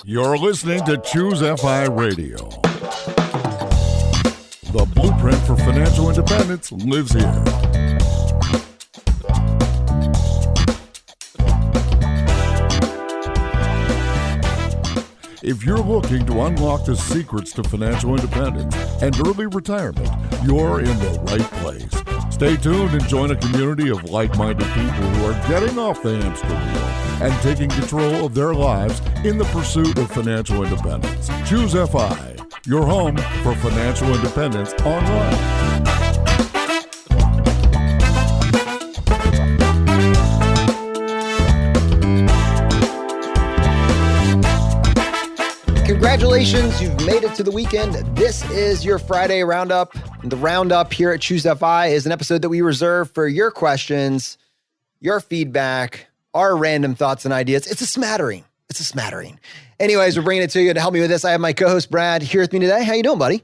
You're listening to Choose FI Radio. The blueprint for financial independence lives here. If you're looking to unlock the secrets to financial independence and early retirement, you're in the right place. Stay tuned and join a community of like-minded people who are getting off the hamster wheel and taking control of their lives in the pursuit of financial independence. Choose FI, your home for financial independence online. Congratulations, you've made it to the weekend. This is your Friday Roundup. The Roundup here at Choose FI is an episode that we reserve for your questions, your feedback, our random thoughts and ideas. It's a smattering. Anyways, we're bringing it to you. To help me with this, I have my co-host Brad here with me today. How you doing, buddy?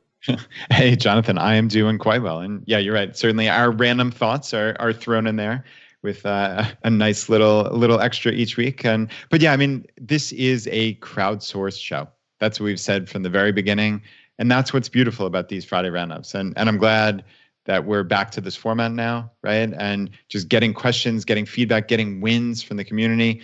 Hey, Jonathan, I am doing quite well. And yeah, you're right. Certainly our random thoughts are thrown in there with a nice little extra each week. But yeah, I mean, this is a crowdsourced show. That's what we've said from the very beginning. And that's what's beautiful about these Friday roundups. And I'm glad that we're back to this format now, right? And just getting questions, getting feedback, getting wins from the community.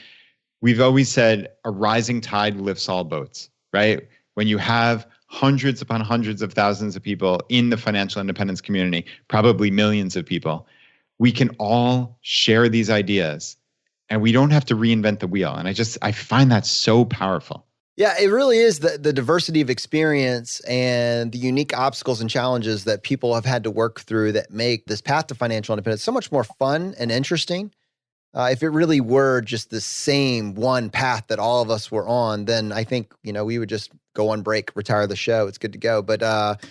We've always said a rising tide lifts all boats, right? When you have hundreds upon hundreds of thousands of people in the financial independence community, probably millions of people, we can all share these ideas and we don't have to reinvent the wheel. And I find that so powerful. Yeah, it really is the diversity of experience and the unique obstacles and challenges that people have had to work through that make this path to financial independence so much more fun and interesting. If it really were just the same one path that all of us were on, then I think, we would just go on break, retire the show. It's good to go. But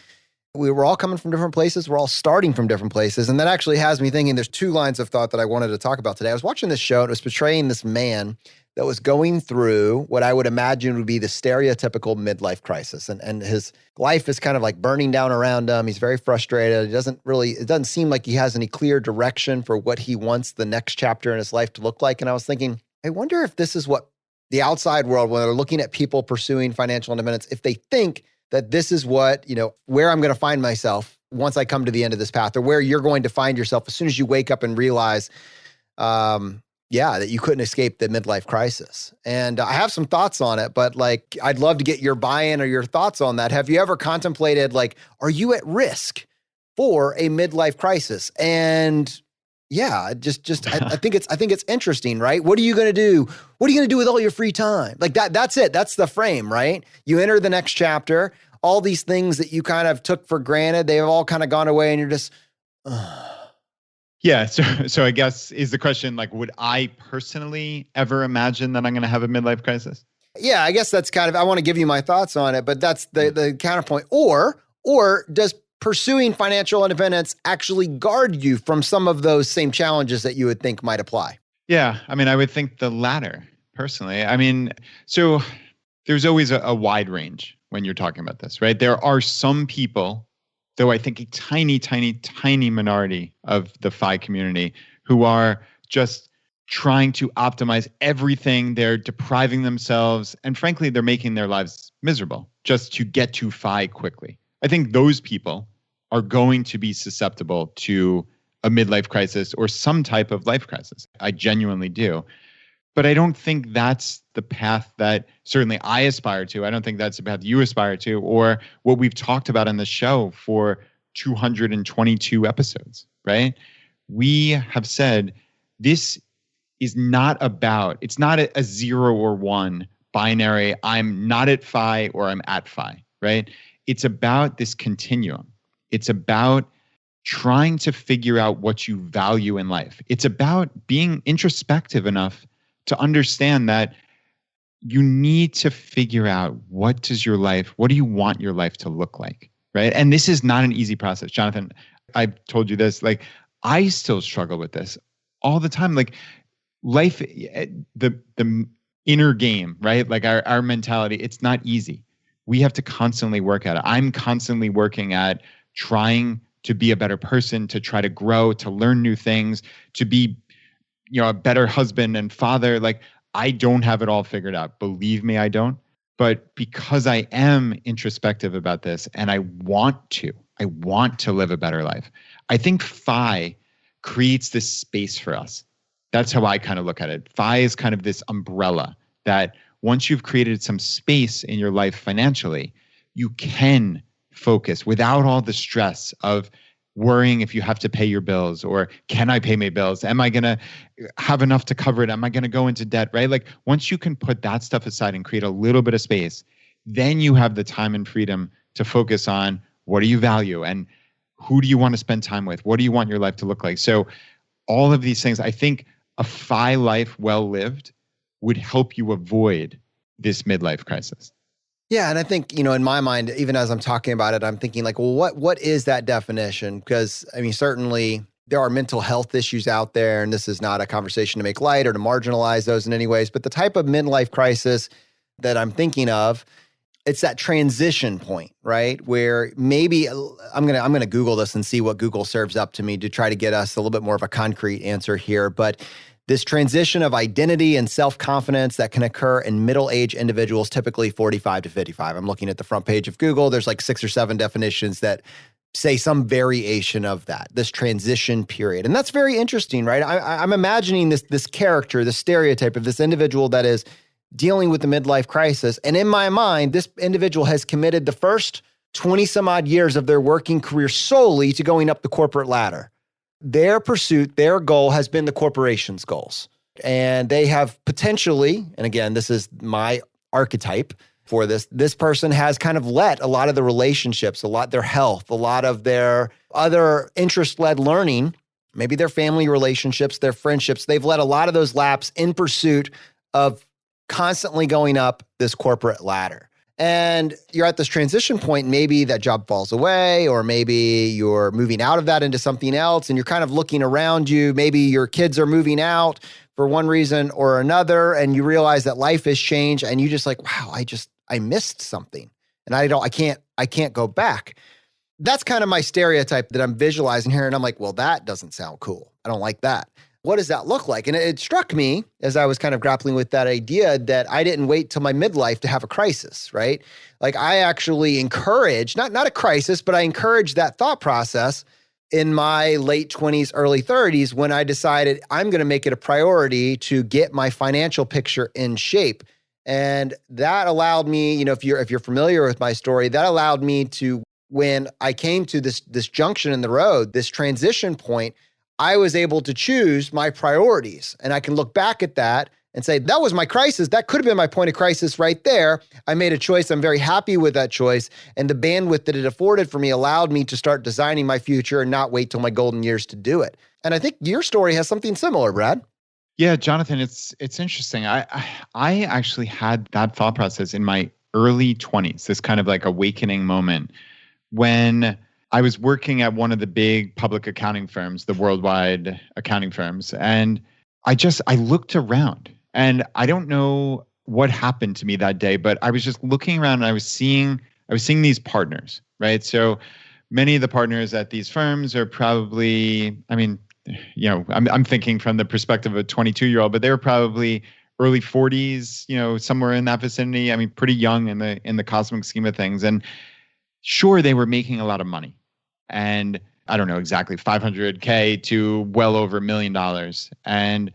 we were all coming from different places. We're all starting from different places. And that actually has me thinking there's two lines of thought that I wanted to talk about today. I was watching this show and it was portraying this man that was going through what I would imagine would be the stereotypical midlife crisis. And his life is kind of like burning down around him. He's very frustrated. It doesn't seem like he has any clear direction for what he wants the next chapter in his life to look like. And I was thinking, I wonder if this is what the outside world, when they're looking at people pursuing financial independence, if they think that this is what, where I'm going to find myself once I come to the end of this path, or where you're going to find yourself as soon as you wake up and realize, that you couldn't escape the midlife crisis. And I have some thoughts on it, but I'd love to get your buy-in or your thoughts on that. Have you ever contemplated, are you at risk for a midlife crisis? And yeah, I think it's interesting, right? What are you going to do? What are you going to do with all your free time? That's it. That's the frame, right? You enter the next chapter, all these things that you kind of took for granted, they've all kind of gone away and you're just, Yeah. So I guess is the question, would I personally ever imagine that I'm going to have a midlife crisis? Yeah, I guess that's I want to give you my thoughts on it, but that's the counterpoint. Or does pursuing financial independence actually guard you from some of those same challenges that you would think might apply? Yeah. I mean, I would think the latter personally. I mean, so there's always a wide range when you're talking about this, right? There are some people, though I think a tiny, tiny, tiny minority of the FI community who are just trying to optimize everything. They're depriving themselves. And frankly, they're making their lives miserable just to get to FI quickly. I think those people are going to be susceptible to a midlife crisis or some type of life crisis. I genuinely do. But I don't think that's the path that certainly I aspire to. I don't think that's the path you aspire to, or what we've talked about on the show for 222 episodes, right? We have said this is not it's not a 0 or 1 binary. I'm not at FI or I'm at FI, right? It's about this continuum. It's about trying to figure out what you value in life. It's about being introspective enough to understand that you need to figure out what do you want your life to look like, right? And this is not an easy process. Jonathan, I've told you this, I still struggle with this all the time. Life, the inner game, right? Our mentality, it's not easy. We have to constantly work at it. I'm constantly working at trying to be a better person, to try to grow, to learn new things, to be a better husband and father. Like, I don't have it all figured out. Believe me, I don't. But because I am introspective about this and I want to live a better life, I think FI creates this space for us. That's how I kind of look at it. FI is kind of this umbrella that once you've created some space in your life financially, you can focus without all the stress of worrying if you have to pay your bills, or can I pay my bills? Am I going to have enough to cover it? Am I going to go into debt, right? Like, once you can put that stuff aside and create a little bit of space, then you have the time and freedom to focus on what do you value and who do you want to spend time with? What do you want your life to look like? So all of these things, I think a FI life well lived would help you avoid this midlife crisis. Yeah. And I think, in my mind, even as I'm talking about it, I'm thinking like, well, what is that definition? Because I mean, certainly there are mental health issues out there, and this is not a conversation to make light or to marginalize those in any ways, but the type of midlife crisis that I'm thinking of, it's that transition point, right? Where maybe I'm going to Google this and see what Google serves up to me to try to get us a little bit more of a concrete answer here. But this transition of identity and self-confidence that can occur in middle-aged individuals, typically 45 to 55. I'm looking at the front page of Google. There's like 6 or 7 definitions that say some variation of that, this transition period. And that's very interesting, right? I'm imagining this character, this stereotype of this individual that is dealing with the midlife crisis. And in my mind, this individual has committed the first 20 some odd years of their working career solely to going up the corporate ladder. Their pursuit, their goal has been the corporation's goals. And they have potentially, and again, this is my archetype for this person has kind of let a lot of the relationships, their health, a lot of their other interest-led learning, maybe their family relationships, their friendships, they've let a lot of those lapse in pursuit of constantly going up this corporate ladder. And you're at this transition point, maybe that job falls away, or maybe you're moving out of that into something else, and you're kind of looking around you. Maybe your kids are moving out for one reason or another, and you realize that life has changed, and you just like, wow, I missed something, and I can't go back. That's kind of my stereotype that I'm visualizing here, and I'm like, well, that doesn't sound cool. I don't like that. What does that look like? And it struck me as I was kind of grappling with that idea that I didn't wait till my midlife to have a crisis, right? Like, I actually encourage, not a crisis, but I encouraged that thought process in my late 20s, early 30s, when I decided I'm going to make it a priority to get my financial picture in shape. And that allowed me, if you're familiar with my story, that allowed me to, when I came to this junction in the road, this transition point, I was able to choose my priorities. And I can look back at that and say, that was my crisis. That could have been my point of crisis right there. I made a choice. I'm very happy with that choice. And the bandwidth that it afforded for me allowed me to start designing my future and not wait till my golden years to do it. And I think your story has something similar, Brad. Yeah, Jonathan, it's interesting. I actually had that thought process in my early 20s, this kind of like awakening moment when I was working at one of the big public accounting firms, the worldwide accounting firms. And I looked around, and I don't know what happened to me that day, but I was just looking around and I was seeing these partners, right? So many of the partners at these firms are probably, I'm thinking from the perspective of a 22-year-old, but they were probably early 40s, somewhere in that vicinity. I mean, pretty young in the cosmic scheme of things. And sure, they were making a lot of money. And I don't know exactly, $500K to well over $1 million. And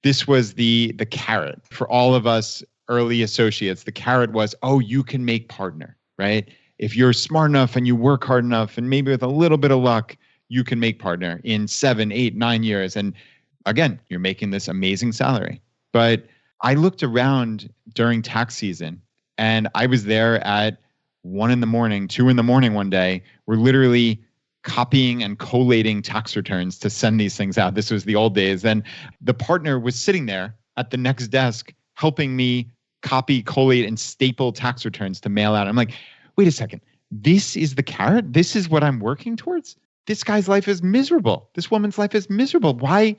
this was the carrot for all of us early associates. The carrot was, oh, you can make partner, right? If you're smart enough and you work hard enough and maybe with a little bit of luck, you can make partner in 7, 8, 9 years. And again, you're making this amazing salary. But I looked around during tax season, and I was there at 1 a.m, 2 a.m. one day. We're literally copying and collating tax returns to send these things out. This was the old days. And the partner was sitting there at the next desk helping me copy, collate, and staple tax returns to mail out. I'm like, wait a second. This is the carrot? This is what I'm working towards? This guy's life is miserable. This woman's life is miserable. Why?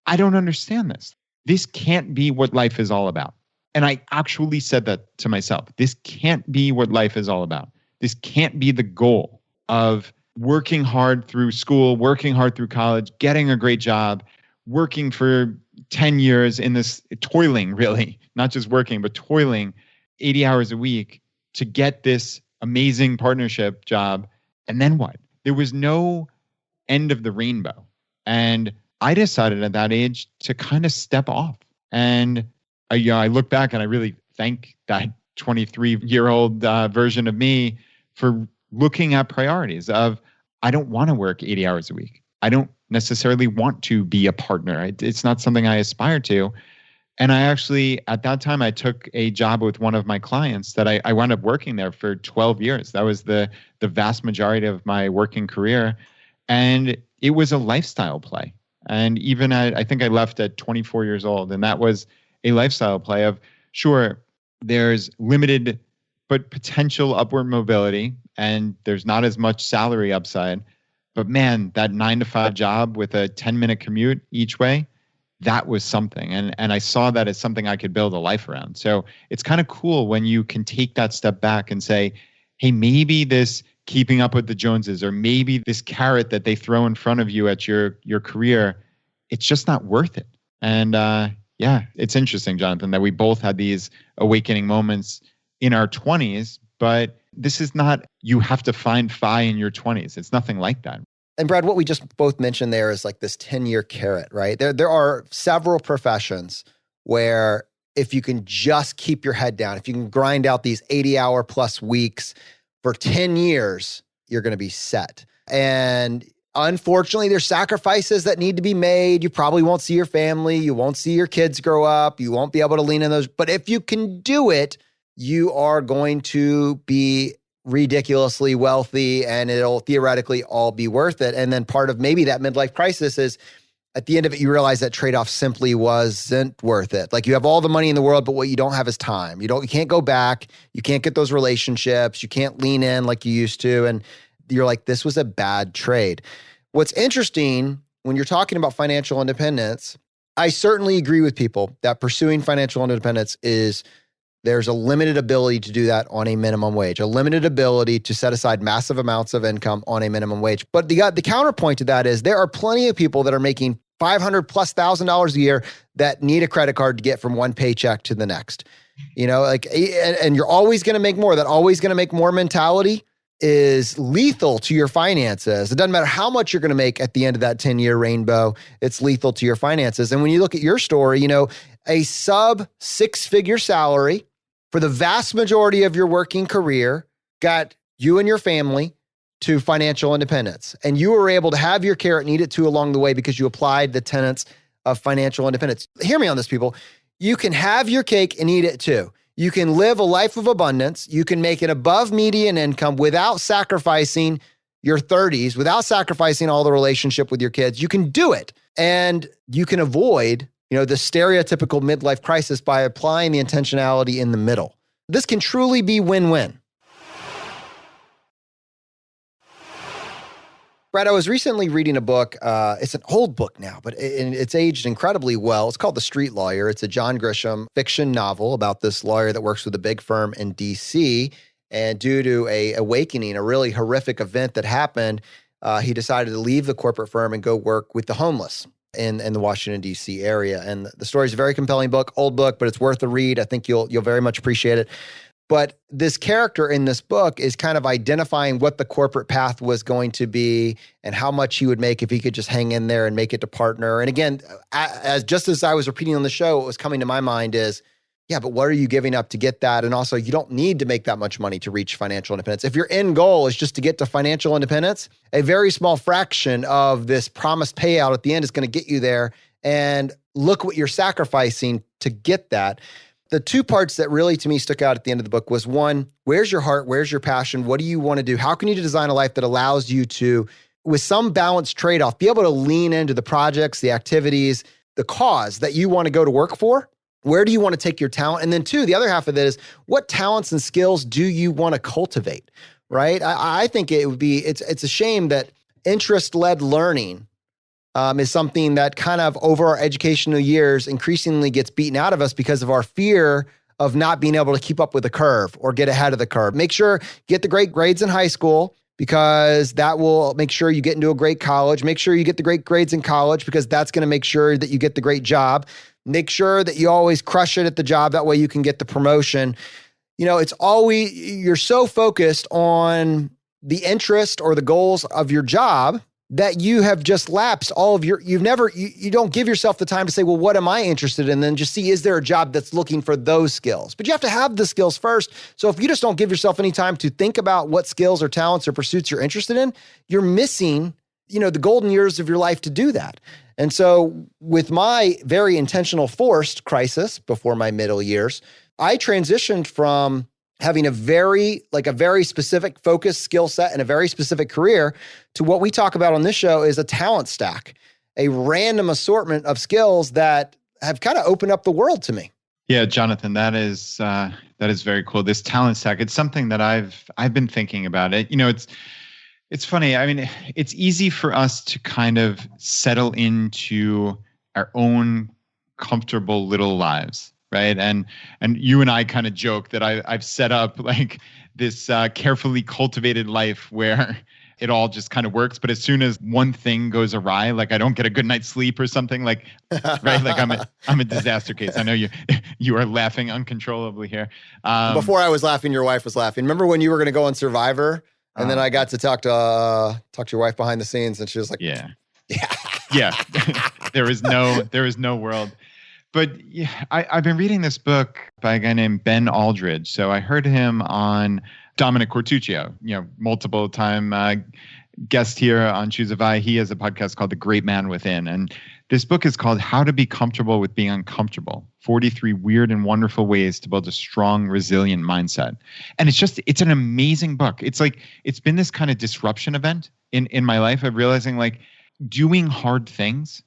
I don't understand this. This can't be what life is all about. And I actually said that to myself. This can't be what life is all about. This can't be the goal of working hard through school, working hard through college, getting a great job, working for, 10 years in this toiling, really, not just working, but toiling 80 hours a week to get this amazing partnership job. And then what? There was no end of the rainbow. And I decided at that age to kind of step off. And I look back and I really thank that 23-year-old version of me for looking at priorities of, I don't want to work 80 hours a week. I don't necessarily want to be a partner. It's not something I aspire to. And I actually, at that time, I took a job with one of my clients that I wound up working there for 12 years. That was the vast majority of my working career. And it was a lifestyle play. And even I think I left at 24 years old. And that was a lifestyle play of, sure, there's limited but potential upward mobility, and there's not as much salary upside. But man, that 9-to-5 job with a 10-minute commute each way, that was something. And I saw that as something I could build a life around. So it's kind of cool when you can take that step back and say, hey, maybe this keeping up with the Joneses, or maybe this carrot that they throw in front of you at your career, it's just not worth it. And yeah, it's interesting, Jonathan, that we both had these awakening moments in our 20s, but this is not, you have to find FI in your 20s. It's nothing like that. And Brad, what we just both mentioned there is like this 10-year carrot, right? There are several professions where if you can just keep your head down, if you can grind out these 80-hour plus weeks for 10 years, you're going to be set. And unfortunately, there's sacrifices that need to be made. You probably won't see your family. You won't see your kids grow up. You won't be able to lean in those. But if you can do it, you are going to be ridiculously wealthy, and it'll theoretically all be worth it. And then part of maybe that midlife crisis is at the end of it, you realize that trade-off simply wasn't worth it. Like, you have all the money in the world, but what you don't have is time. You can't go back. You can't get those relationships. You can't lean in like you used to. And you're like, this was a bad trade. What's interesting when you're talking about financial independence, I certainly agree with people that pursuing financial independence there's a limited ability to do that on a minimum wage, a limited ability to set aside massive amounts of income on a minimum wage. But the counterpoint to that is there are plenty of people that are making $500,000+ a year that need a credit card to get from one paycheck to the next. And you're always going to make more. That always going to make more mentality is lethal to your finances. It doesn't matter how much you're going to make at the end of that 10-year rainbow, it's lethal to your finances. And when you look at your story, a sub 6-figure salary for the vast majority of your working career got you and your family to financial independence. And you were able to have your carrot and eat it too along the way because you applied the tenets of financial independence. Hear me on this, people. You can have your cake and eat it too. You can live a life of abundance. You can make an above median income without sacrificing your 30s, without sacrificing all the relationship with your kids. You can do it. And you can avoid the stereotypical midlife crisis by applying the intentionality in the middle. This can truly be win-win. Brad, I was recently reading a book. It's an old book now, but it's aged incredibly well. It's called The Street Lawyer. It's a John Grisham fiction novel about this lawyer that works with a big firm in D.C. And due to a awakening, a really horrific event that happened, he decided to leave the corporate firm and go work with the homeless in the Washington, D.C. area. And the story is a very compelling book, old book, but it's worth a read. I think you'll very much appreciate it. But this character in this book is kind of identifying what the corporate path was going to be and how much he would make if he could just hang in there and make it to partner. And again, as I was repeating on the show, what was coming to my mind is, yeah, but what are you giving up to get that? And also, you don't need to make that much money to reach financial independence. If your end goal is just to get to financial independence, a very small fraction of this promised payout at the end is going to get you there. And look what you're sacrificing to get that. The two parts that really to me stuck out at the end of the book was, one, where's your heart? Where's your passion? What do you want to do? How can you design a life that allows you to, with some balanced trade-off, be able to lean into the projects, the activities, the cause that you want to go to work for? Where do you want to take your talent? And then two, the other half of it is, what talents and skills do you want to cultivate, right? I think it's a shame that interest-led learning is something that kind of over our educational years increasingly gets beaten out of us because of our fear of not being able to keep up with the curve or get ahead of the curve. Make sure, get the great grades in high school, because that will make sure you get into a great college. Make sure you get the great grades in college because that's going to make sure that you get the great job. Make sure that you always crush it at the job. That way you can get the promotion. It's always, you're so focused on the interest or the goals of your job that you have just lapsed all of you don't give yourself the time to say, well, what am I interested in? Then just see, is there a job that's looking for those skills? But you have to have the skills first. So if you just don't give yourself any time to think about what skills or talents or pursuits you're interested in, you're missing, the golden years of your life to do that. And so with my very intentional forced crisis before my middle years, I transitioned from having a very specific focused skill set and a very specific career to what we talk about on this show is a talent stack, a random assortment of skills that have kind of opened up the world to me. Yeah, Jonathan, that is very cool. This talent stack, it's something that I've been thinking about it. It's funny. I mean, it's easy for us to kind of settle into our own comfortable little lives. Right. And you and I kind of joke that I've set up like this carefully cultivated life where it all just kind of works. But as soon as one thing goes awry, like I don't get a good night's sleep or something, like, right. Like I'm a disaster case. I know you are laughing uncontrollably here. Before I was laughing, your wife was laughing. Remember when you were going to go on Survivor and then I got to talk to your wife behind the scenes and she was like, yeah. There is no world. But yeah, I've been reading this book by a guy named Ben Aldridge. So I heard him on Dominic Cortuccio, multiple time guest here on Choose a Vi. He has a podcast called The Great Man Within. And this book is called How to Be Comfortable with Being Uncomfortable, 43 Weird and Wonderful Ways to Build a Strong, Resilient Mindset. And it's an amazing book. It's been this kind of disruption event in my life of realizing like doing hard things.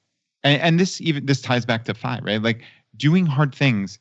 And this ties back to FI, right? Like doing hard things,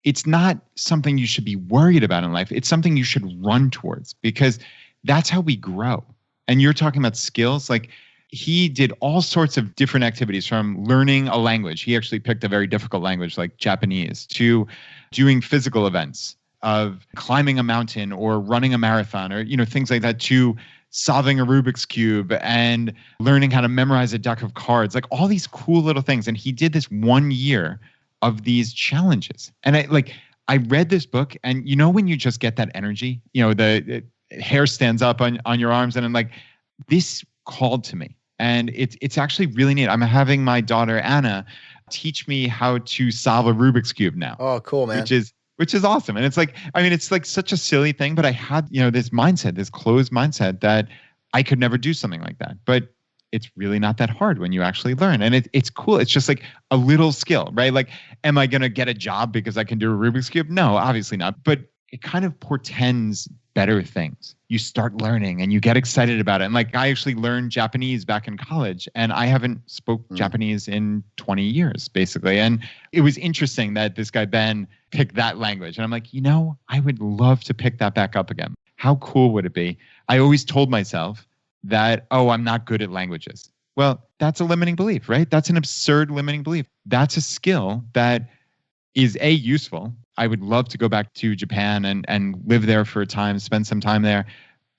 it's not something you should be worried about in life. It's something you should run towards because that's how we grow. And you're talking about skills. Like he did all sorts of different activities from learning a language. He actually picked a very difficult language like Japanese to doing physical events of climbing a mountain or running a marathon or, things like that to solving a Rubik's Cube and learning how to memorize a deck of cards, like all these cool little things. And he did this 1 year of these challenges. And I read this book and when you just get that energy, the hair stands up on your arms and I'm like, this called to me. And it's actually really neat. I'm having my daughter, Anna, teach me how to solve a Rubik's Cube now. Oh, cool, man. Which is awesome. And it's like such a silly thing, but I had, this mindset, this closed mindset that I could never do something like that. But it's really not that hard when you actually learn. And it's cool. It's just like a little skill, right? Like, am I going to get a job because I can do a Rubik's Cube? No, obviously not. But it kind of portends better things. You start learning and you get excited about it. And like, I actually learned Japanese back in college and I haven't spoke Japanese in 20 years, basically. And it was interesting that this guy, Ben, picked that language. And I'm like, I would love to pick that back up again. How cool would it be? I always told myself that, I'm not good at languages. Well, that's a limiting belief, right? That's an absurd limiting belief. That's a skill that is A, useful. I would love to go back to Japan and live there for a time, spend some time there.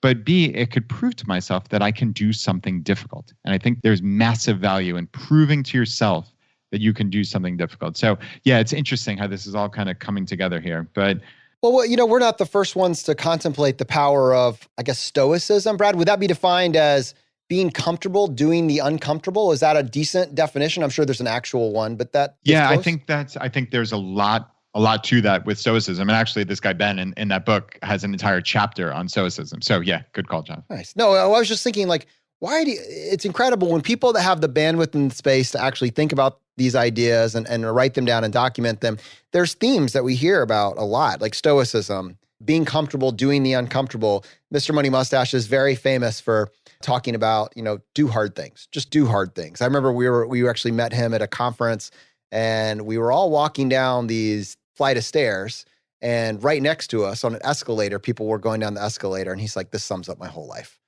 But B, it could prove to myself that I can do something difficult. And I think there's massive value in proving to yourself that you can do something difficult. So yeah, it's interesting how this is all kind of coming together here. But well, we're not the first ones to contemplate the power of, I guess, stoicism. Brad, would that be defined as being comfortable doing the uncomfortable? Is that a decent definition? I'm sure there's an actual one, but that. Yeah, I think there's a lot to that with stoicism. And actually this guy, Ben, in that book has an entire chapter on stoicism. So yeah, good call, John. Nice. No, I was just thinking like, it's incredible when people that have the bandwidth and space to actually think about these ideas and write them down and document them. There's themes that we hear about a lot, like stoicism, being comfortable doing the uncomfortable. Mr. Money Mustache is very famous for talking about, do hard things, just do hard things. I remember we actually met him at a conference and we were all walking down these flight of stairs and right next to us on an escalator, people were going down the escalator and he's like, this sums up my whole life.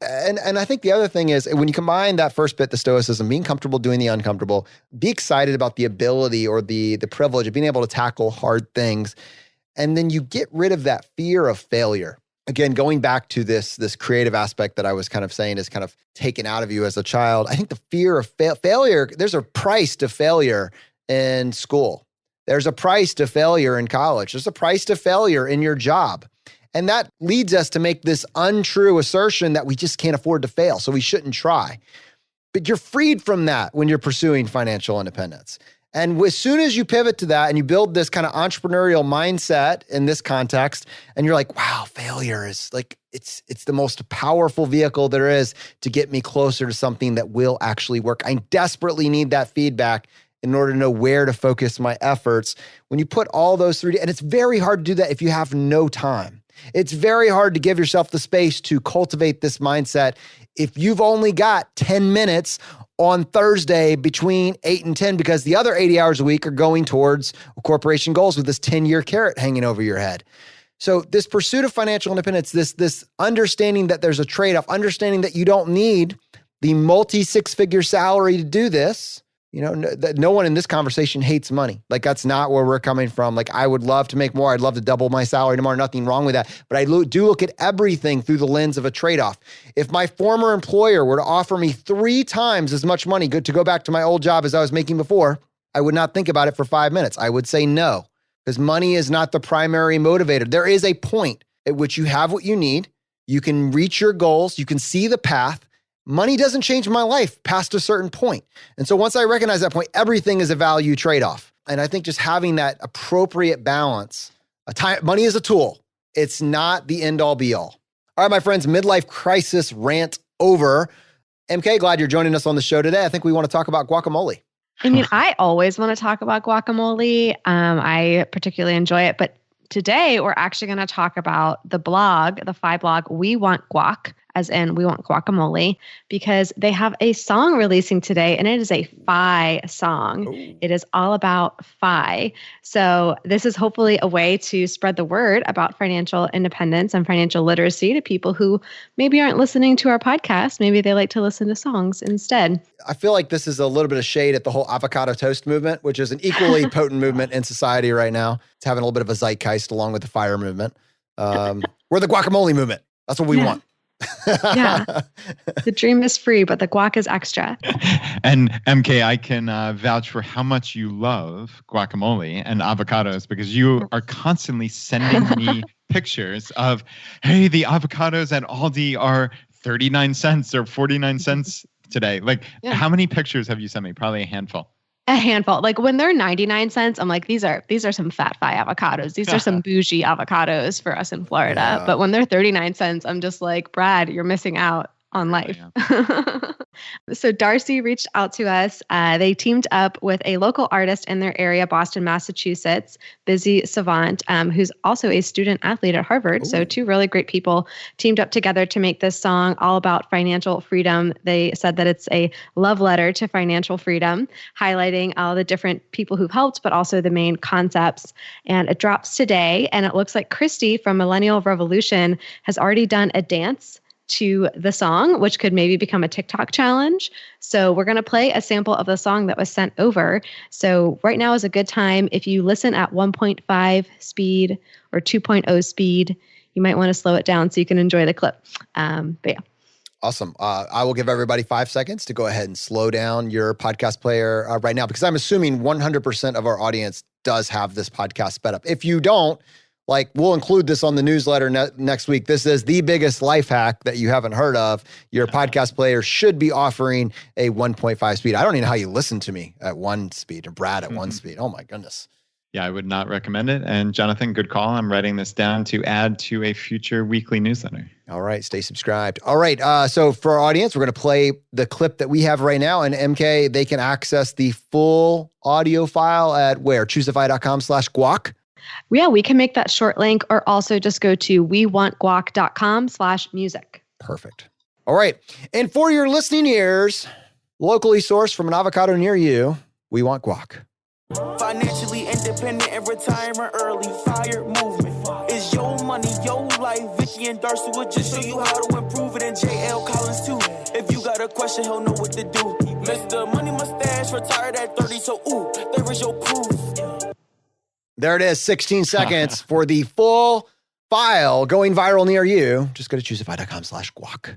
And I think the other thing is when you combine that first bit, the stoicism, being comfortable doing the uncomfortable, be excited about the ability or the privilege of being able to tackle hard things. And then you get rid of that fear of failure. again, going back to this creative aspect that I was kind of saying is kind of taken out of you as a child. I think the fear of failure, there's a price to failure in school. There's a price to failure in college. There's a price to failure in your job. And that leads us to make this untrue assertion that we just can't afford to fail, so we shouldn't try. But you're freed from that when you're pursuing financial independence. And as soon as you pivot to that and you build this kind of entrepreneurial mindset in this context, and you're like, wow, failure is like, it's the most powerful vehicle there is to get me closer to something that will actually work. I desperately need that feedback in order to know where to focus my efforts. When you put all those three, and it's very hard to do that if you have no time. It's very hard to give yourself the space to cultivate this mindset if you've only got 10 minutes on Thursday between 8 and 10, because the other 80 hours a week are going towards corporation goals with this 10-year carrot hanging over your head. So this pursuit of financial independence, this understanding that there's a trade-off, understanding that you don't need the multi-six-figure salary to do this. You know, no one in this conversation hates money. Like, that's not where we're coming from. Like, I would love to make more. I'd love to double my salary tomorrow. Nothing wrong with that. But I do look at everything through the lens of a trade-off. If my former employer were to offer me 3 times as much money to go back to my old job as I was making before, I would not think about it for 5 minutes. I would say no, because money is not the primary motivator. There is a point at which you have what you need. You can reach your goals. You can see the path. Money doesn't change my life past a certain point. And so once I recognize that point, everything is a value trade-off. And I think just having that appropriate balance, money is a tool. It's not the end-all be-all. All right, my friends, midlife crisis rant over. MK, glad you're joining us on the show today. I think we want to talk about guacamole. I mean, I always want to talk about guacamole. I particularly enjoy it. But today, we're actually going to talk about the blog, the FI blog, We Want Guac, as in We Want Guacamole, because they have a song releasing today, and it is a FI song. Ooh. It is all about FI. So this is hopefully a way to spread the word about financial independence and financial literacy to people who maybe aren't listening to our podcast. Maybe they like to listen to songs instead. I feel like this is a little bit of shade at the whole avocado toast movement, which is an equally potent movement in society right now. It's having a little bit of a zeitgeist along with the FIRE movement. We're the guacamole movement. That's what we want. Yeah. The dream is free, but the guac is extra. And MK, I can vouch for how much you love guacamole and avocados, because you are constantly sending me pictures of, hey, the avocados at Aldi are 39 cents or 49 cents today. Like, how many pictures have you sent me? Probably a handful. A handful. Like when they're 99 cents, I'm like, these are some fat FI avocados. These are some bougie avocados for us in Florida. Yeah. But when they're 39 cents, I'm just like, Brad, you're missing out on life. Yeah. So Darcy reached out to us. They teamed up with a local artist in their area, Boston, Massachusetts, Busy Savant, who's also a student athlete at Harvard. Ooh. So 2 really great people teamed up together to make this song all about financial freedom. They said that it's a love letter to financial freedom, highlighting all the different people who've helped, but also the main concepts. And it drops today. And it looks like Christy from Millennial Revolution has already done a dance to the song, which could maybe become a TikTok challenge. So we're going to play a sample of the song that was sent over. So right now is a good time. If you listen at 1.5 speed or 2.0 speed, you might want to slow it down so you can enjoy the clip. But yeah. Awesome. I will give everybody 5 seconds to go ahead and slow down your podcast player right now, because I'm assuming 100% of our audience does have this podcast sped up. If you don't, like, we'll include this on the newsletter next week. This is the biggest life hack that you haven't heard of. Your podcast player should be offering a 1.5 speed. I don't even know how you listen to me at 1 speed or Brad at 1 speed. Oh my goodness. Yeah, I would not recommend it. And Jonathan, good call. I'm writing this down to add to a future weekly newsletter. All right, stay subscribed. All right, so for our audience, we're going to play the clip that we have right now. And MK, they can access the full audio file at where? choosefy.com/guac. Yeah, we can make that short link, or also just go to wewantguac.com/music. Perfect. All right. And for your listening ears, locally sourced from an avocado near you, We Want Guac. Financially independent and retiring early. FIRE movement. It's your money, your life. Vicky and Darcy will just show you how to improve it. And JL Collins too. If you got a question, he'll know what to do. Mr. Money Mustache retired at 30, so there is your proof. There it is, 16 seconds for the full file going viral near you, just go to chooseify.com/guac.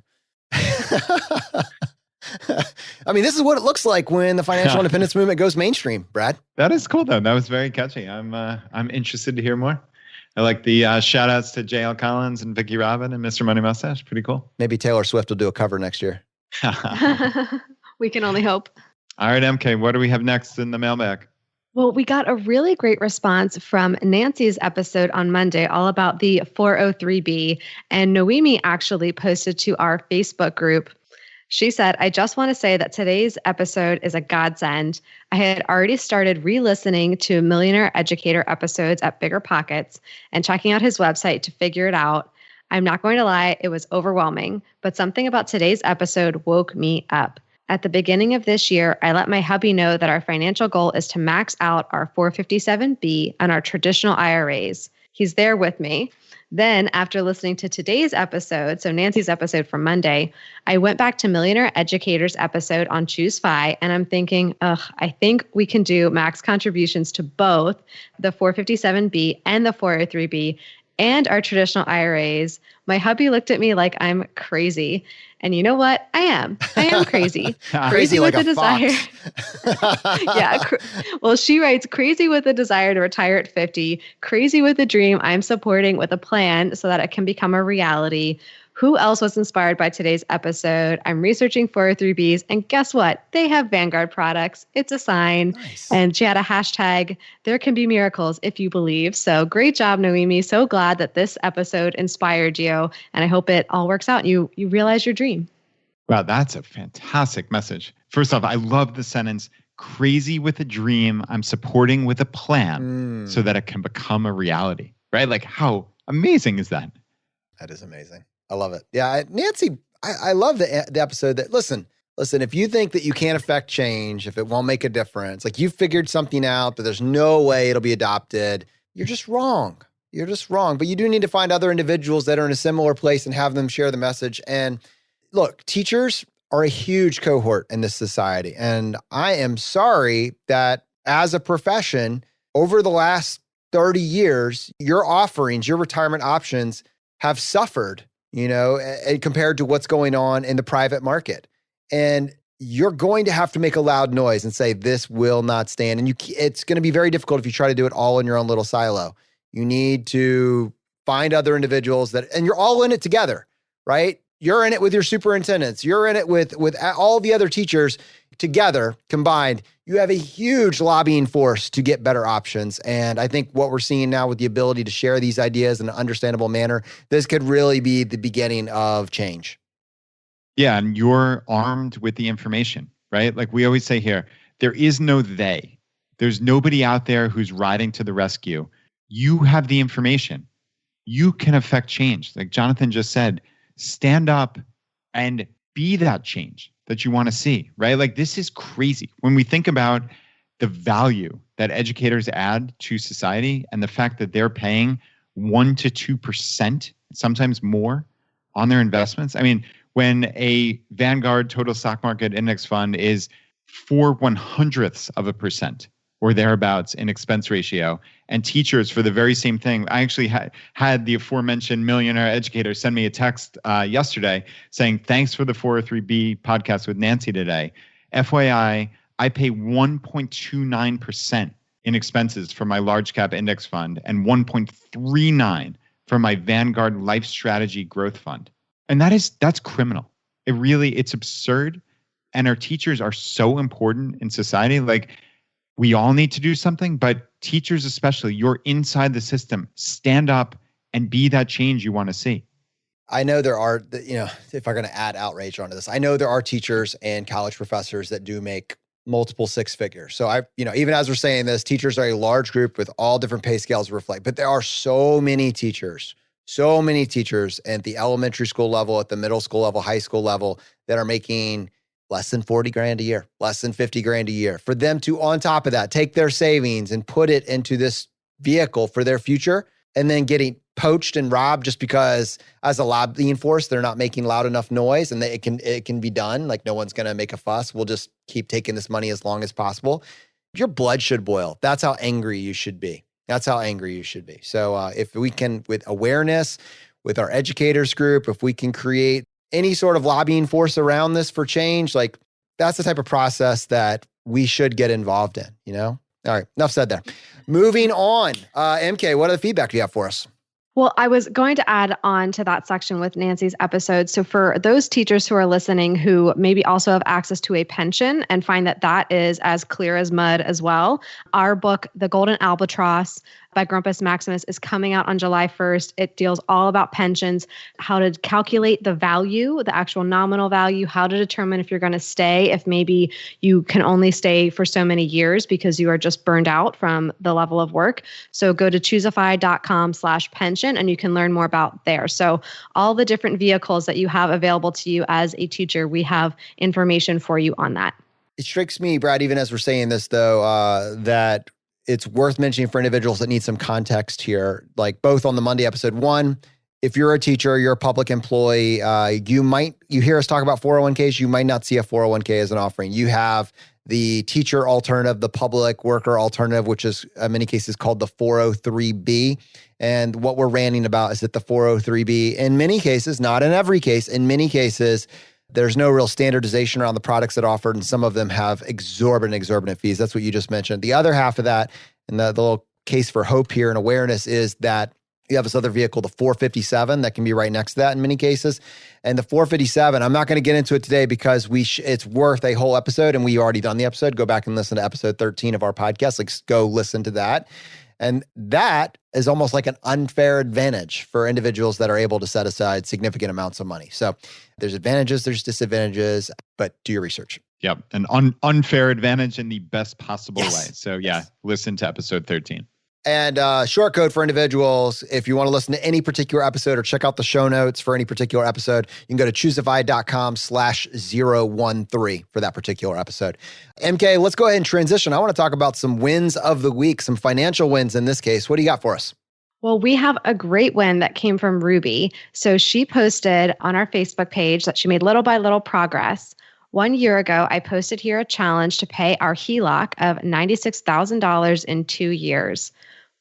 I mean, this is what it looks like when the financial independence movement goes mainstream, Brad. That is cool, though. That was very catchy. I'm interested to hear more. I like the shout outs to JL Collins and Vicky Robin and Mr. Money Mustache. Pretty cool. Maybe Taylor Swift will do a cover next year. We can only hope. All right, MK, what do we have next in the mailbag? Well, we got a really great response from Nancy's episode on Monday, all about the 403B. And Noemi actually posted to our Facebook group. She said, I just want to say that today's episode is a godsend. I had already started re-listening to Millionaire Educator episodes at Bigger Pockets and checking out his website to figure it out. I'm not going to lie, it was overwhelming, but something about today's episode woke me up. At the beginning of this year, I let my hubby know that our financial goal is to max out our 457B and our traditional IRAs. He's there with me. Then, after listening to today's episode, so Nancy's episode from Monday, I went back to Millionaire Educator's episode on ChooseFi, and I'm thinking, I think we can do max contributions to both the 457B and the 403B and our traditional IRAs. My hubby looked at me like I'm crazy. And you know what? I am crazy. Crazy like with a a desire. Yeah. Well, she writes, crazy with a desire to retire at 50, crazy with a dream I'm supporting with a plan so that it can become a reality. Who else was inspired by today's episode? I'm researching 403Bs, and guess what? They have Vanguard products. It's a sign. Nice. And she had a hashtag, there can be miracles if you believe. So great job, Noemi. So glad that this episode inspired you, and I hope it all works out and you realize your dream. Wow, that's a fantastic message. First off, I love the sentence, crazy with a dream I'm supporting with a plan so that it can become a reality, right? Like, how amazing is that? That is amazing. I love it. Yeah, Nancy, I love the episode that, listen, if you think that you can't affect change, if it won't make a difference, like you figured something out, but there's no way it'll be adopted, you're just wrong. You're just wrong. But you do need to find other individuals that are in a similar place and have them share the message. And look, teachers are a huge cohort in this society. And I am sorry that as a profession, over the last 30 years, your offerings, your retirement options have suffered, compared to what's going on in the private market. And you're going to have to make a loud noise and say, this will not stand. And it's going to be very difficult if you try to do it all in your own little silo. You need to find other individuals and you're all in it together, right? You're in it with your superintendents. You're in it with all the other teachers together, combined. You have a huge lobbying force to get better options. And I think what we're seeing now with the ability to share these ideas in an understandable manner, this could really be the beginning of change. Yeah, and you're armed with the information, right? Like we always say here, there is no they. There's nobody out there who's riding to the rescue. You have the information. You can affect change. Like Jonathan just said, stand up and be that change that you want to see, right? Like this is crazy. When we think about the value that educators add to society and the fact that they're paying 1% to 2%, sometimes more, on their investments. I mean, when a Vanguard total stock market index fund is 0.04% or thereabouts in expense ratio, and teachers for the very same thing. I actually had the aforementioned Millionaire Educator send me a text yesterday saying, thanks for the 403B podcast with Nancy today. FYI, I pay 1.29% in expenses for my large cap index fund and 1.39% for my Vanguard Life Strategy Growth Fund. And that's criminal. It's absurd. And our teachers are so important in society. Like, we all need to do something, but teachers especially, you're inside the system. Stand up and be that change you want to see. I know there are, if I'm going to add outrage onto this, I know there are teachers and college professors that do make multiple six figures. So even as we're saying this, teachers are a large group with all different pay scales reflect, but there are so many teachers at the elementary school level, at the middle school level, high school level that are making less than 40 grand a year, less than 50 grand a year. For them to, on top of that, take their savings and put it into this vehicle for their future and then getting poached and robbed just because as a lobbying force, they're not making loud enough noise and it can be done. Like no one's going to make a fuss. We'll just keep taking this money as long as possible. Your blood should boil. That's how angry you should be. That's how angry you should be. So if we can, with awareness, with our educators group, if we can create any sort of lobbying force around this for change, like that's the type of process that we should get involved in, you know? All right, enough said there. Moving on. MK, what other feedback do you have for us? Well, I was going to add on to that section with Nancy's episode. So for those teachers who are listening who maybe also have access to a pension and find that that is as clear as mud as well, our book, The Golden Albatross by Grumpus Maximus, is coming out on July 1st. It deals all about pensions, how to calculate the value, the actual nominal value, how to determine if you're going to stay, if maybe you can only stay for so many years because you are just burned out from the level of work. So go to chooseify.com/pension and you can learn more about there. So all the different vehicles that you have available to you as a teacher, we have information for you on that. It strikes me, Brad, even as we're saying this though, that it's worth mentioning for individuals that need some context here, like both on the Monday episode. One, if you're a teacher, you're a public employee, you hear us talk about 401ks, you might not see a 401k as an offering. You have the teacher alternative, the public worker alternative, which is in many cases called the 403B. And what we're ranting about is that the 403B, in many cases, not in every case, in many cases, there's no real standardization around the products that are offered, and some of them have exorbitant fees. That's what you just mentioned. The other half of that, and the little case for hope here and awareness, is that you have this other vehicle, the 457, that can be right next to that in many cases. And the 457, I'm not going to get into it today because it's worth a whole episode, and we already done the episode. Go back and listen to episode 13 of our podcast. Like, go listen to that. And that is almost like an unfair advantage for individuals that are able to set aside significant amounts of money. So there's advantages, there's disadvantages, but do your research. Yep. An unfair advantage in the best possible way. So Yes. Listen to episode 13. And short code for individuals, if you want to listen to any particular episode or check out the show notes for any particular episode, you can go to chooseify.com/013 for that particular episode. MK, let's go ahead and transition. I want to talk about some wins of the week, some financial wins in this case. What do you got for us? Well, we have a great win that came from Ruby. So she posted on our Facebook page that she made little by little progress. 1 year ago, I posted here a challenge to pay our HELOC of $96,000 in 2 years.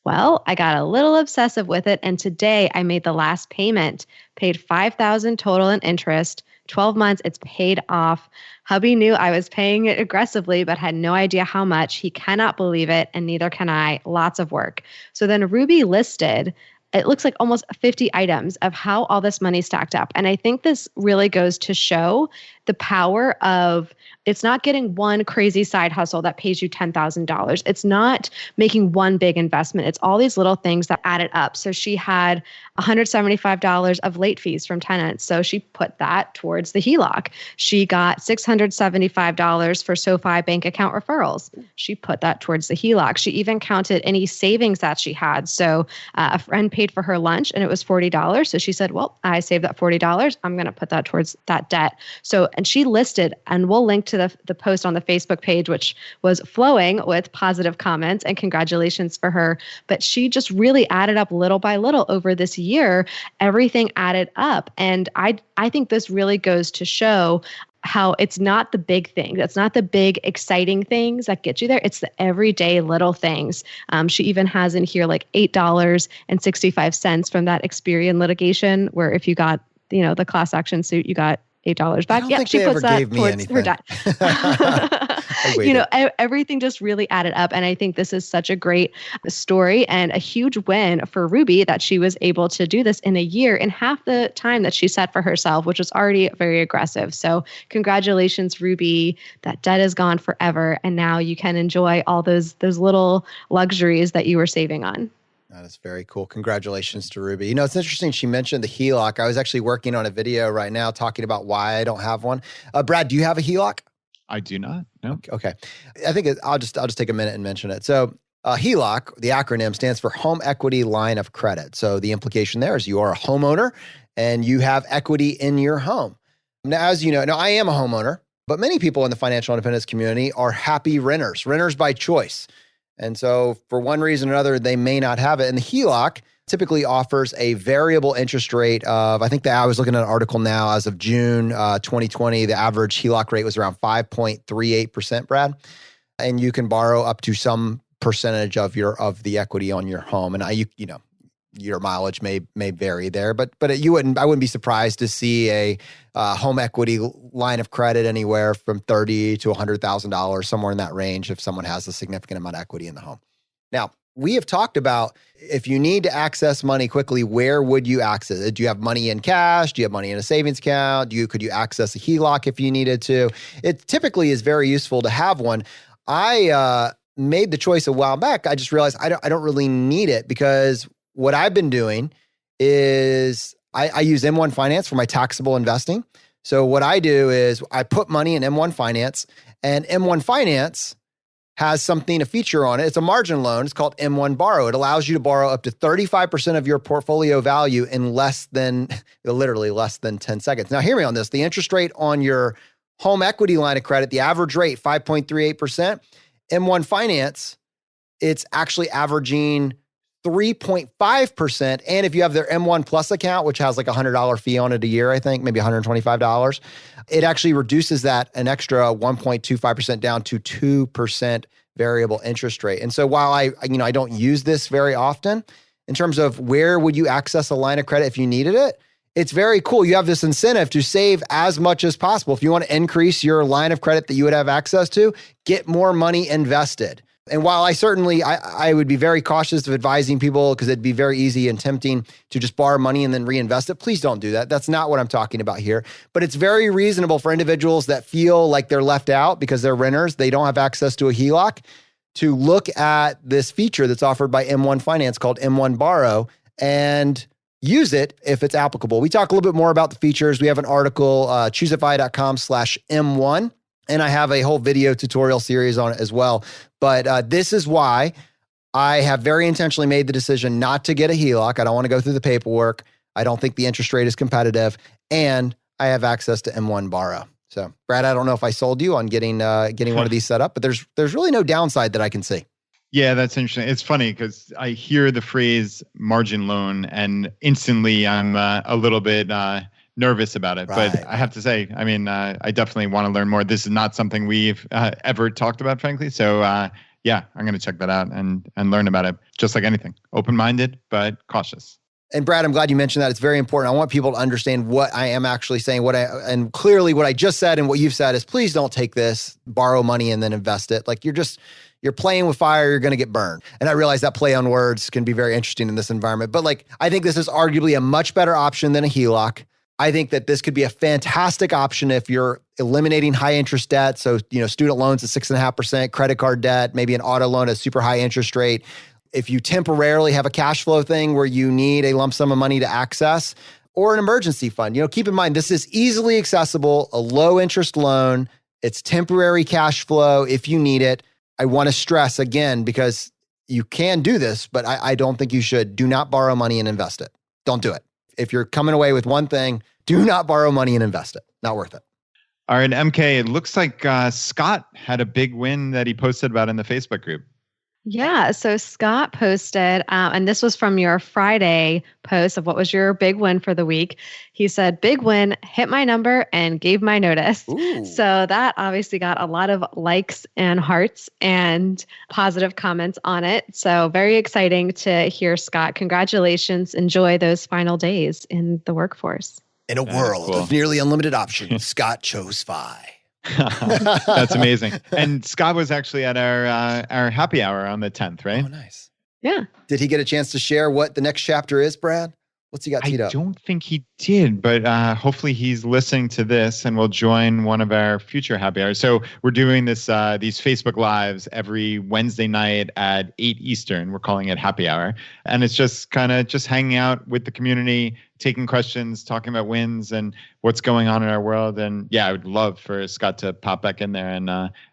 Well, I got a little obsessive with it, and today I made the last payment, paid $5,000 total in interest. 12 months, it's paid off. Hubby knew I was paying it aggressively, but had no idea how much. He cannot believe it, and neither can I. Lots of work. So then Ruby listed, it looks like almost 50 items of how all this money stacked up. And I think this really goes to show the power of, it's not getting one crazy side hustle that pays you $10,000. It's not making one big investment. It's all these little things that added up. So she had $175 of late fees from tenants. So she put that towards the HELOC. She got $675 for SoFi bank account referrals. She put that towards the HELOC. She even counted any savings that she had. So a friend paid for her lunch and it was $40. So she said, well, I saved that $40. I'm going to put that towards that debt. So, and she listed, and we'll link to the post on the Facebook page, which was flowing with positive comments and congratulations for her. But she just really added up little by little over this year. Everything added up. And I think this really goes to show how it's not the big thing. That's not the big exciting things that get you there. It's the everyday little things. She even has in here like $8.65 from that Experian litigation, where if you got, the class action suit, you got $8 back. Yeah, she puts that towards her debt. Everything just really added up. And I think this is such a great story and a huge win for Ruby that she was able to do this in a year in half the time that she set for herself, which was already very aggressive. So congratulations, Ruby. That debt is gone forever. And now you can enjoy all those little luxuries that you were saving on. That is very cool. Congratulations to Ruby. It's interesting. She mentioned the HELOC. I was actually working on a video right now talking about why I don't have one. Brad, do you have a HELOC? I do not. No. Okay. I think I'll just take a minute and mention it. So HELOC, the acronym, stands for Home Equity Line of Credit. So the implication there is you are a homeowner and you have equity in your home. Now, as you know, I am a homeowner, but many people in the financial independence community are happy renters by choice. And so for one reason or another, they may not have it. And the HELOC typically offers a variable interest rate of, I think that I was looking at an article now as of June 2020, the average HELOC rate was around 5.38%, Brad. And you can borrow up to some percentage of the equity on your home. And your mileage may vary there, but I wouldn't be surprised to see a home equity line of credit anywhere from $30,000 to $100,000, somewhere in that range if someone has a significant amount of equity in the home. Now, we have talked about if you need to access money quickly, where would you access it? Do you have money in cash? Do you have money in a savings account? Could you access a HELOC if you needed to? It typically is very useful to have one. I made the choice a while back. I just realized I don't really need it, because what I've been doing is I use M1 Finance for my taxable investing. So what I do is I put money in M1 Finance, and M1 Finance has a feature on it. It's a margin loan. It's called M1 Borrow. It allows you to borrow up to 35% of your portfolio value in literally less than 10 seconds. Now, hear me on this. The interest rate on your home equity line of credit, the average rate, 5.38%. M1 Finance, it's actually averaging 3.5%. And if you have their M1 Plus account, which has like a $100 fee on it a year, I think, maybe $125, it actually reduces that an extra 1.25% down to 2% variable interest rate. And so while I don't use this very often, in terms of where would you access a line of credit if you needed it, it's very cool. You have this incentive to save as much as possible. If you want to increase your line of credit that you would have access to, get more money invested. And while I would be very cautious of advising people, because it'd be very easy and tempting to just borrow money and then reinvest it. Please don't do that. That's not what I'm talking about here. But it's very reasonable for individuals that feel like they're left out because they're renters, they don't have access to a HELOC, to look at this feature that's offered by M1 Finance called M1 Borrow and use it if it's applicable. We talk a little bit more about the features. We have an article, choosify.com/M1. And I have a whole video tutorial series on it as well. But this is why I have very intentionally made the decision not to get a HELOC. I don't want to go through the paperwork. I don't think the interest rate is competitive. And I have access to M1 Borrow. So, Brad, I don't know if I sold you on getting one of these set up, but there's really no downside that I can see. Yeah, that's interesting. It's funny because I hear the phrase margin loan and instantly I'm a little bit nervous about it. Right. But I have to say, I definitely want to learn more. This is not something we've ever talked about, frankly. So yeah, I'm going to check that out and learn about it. Just like anything, open-minded, but cautious. And Brad, I'm glad you mentioned that. It's very important. I want people to understand what I am actually saying. And clearly what I just said and what you've said is, please don't take this, borrow money and then invest it. Like you're playing with fire, you're going to get burned. And I realize that play on words can be very interesting in this environment. But I think this is arguably a much better option than a HELOC. I think that this could be a fantastic option if you're eliminating high interest debt. So, student loans at 6.5%, credit card debt, maybe an auto loan at super high interest rate. If you temporarily have a cash flow thing where you need a lump sum of money to access, or an emergency fund, keep in mind, this is easily accessible, a low interest loan. It's temporary cash flow if you need it. I want to stress again, because you can do this, but I don't think you should. Do not borrow money and invest it. Don't do it. If you're coming away with one thing, do not borrow money and invest it. Not worth it. All right, MK, it looks like Scott had a big win that he posted about in the Facebook group. Yeah, so Scott posted, and this was from your Friday post of what was your big win for the week. He said, big win, hit my number and gave my notice. Ooh. So that obviously got a lot of likes and hearts and positive comments on it. So very exciting to hear, Scott. Congratulations. Enjoy those final days in the workforce. In a world of nearly unlimited options, Scott chose FI. That's amazing. And Scott was actually at our happy hour on the 10th, right? Oh, nice. Yeah. Did he get a chance to share what the next chapter is, Brad? What's he got teed up? I don't think he did, but hopefully he's listening to this and will join one of our future happy hours. So we're doing this these Facebook Lives every Wednesday night at 8 Eastern. We're calling it happy hour. And it's just kind of just hanging out with the community, taking questions, talking about wins and what's going on in our world. And yeah, I would love for Scott to pop back in there and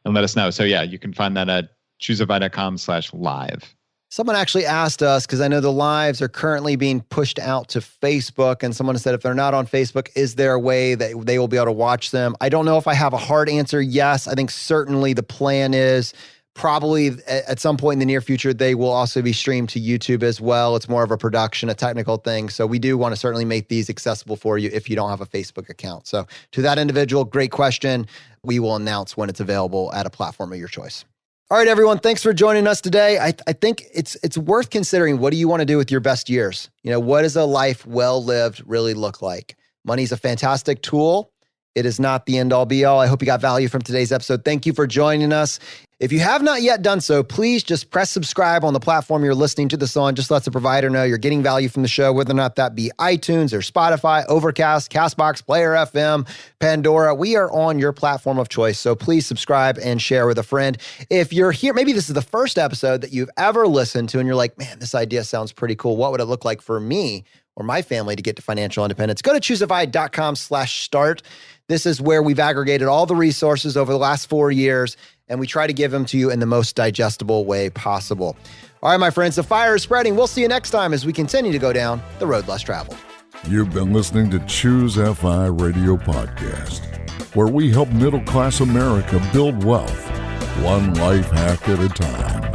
let us know. So yeah, you can find that at choosify.com/live. Someone actually asked us, because I know the lives are currently being pushed out to Facebook, and someone said if they're not on Facebook, is there a way that they will be able to watch them? I don't know if I have a hard answer. Yes, I think certainly the plan is probably at some point in the near future, they will also be streamed to YouTube as well. It's more of a production, a technical thing. So we do want to certainly make these accessible for you if you don't have a Facebook account. So to that individual, great question. We will announce when it's available at a platform of your choice. All right, everyone. Thanks for joining us today. I think it's worth considering. What do you want to do with your best years? What does a life well lived really look like? Money's a fantastic tool. It is not the end all be all. I hope you got value from today's episode. Thank you for joining us. If you have not yet done so, please just press subscribe on the platform you're listening to this on. Just lets the provider know you're getting value from the show, whether or not that be iTunes or Spotify, Overcast, CastBox, Player FM, Pandora. We are on your platform of choice. So please subscribe and share with a friend. If you're here, maybe this is the first episode that you've ever listened to and you're like, man, this idea sounds pretty cool. What would it look like for me or my family to get to financial independence? Go to choosefi.com/start. This is where we've aggregated all the resources over the last 4 years, and we try to give them to you in the most digestible way possible. All right, my friends, the fire is spreading. We'll see you next time as we continue to go down the road less traveled. You've been listening to Choose FI Radio Podcast, where we help middle-class America build wealth, one life hack at a time.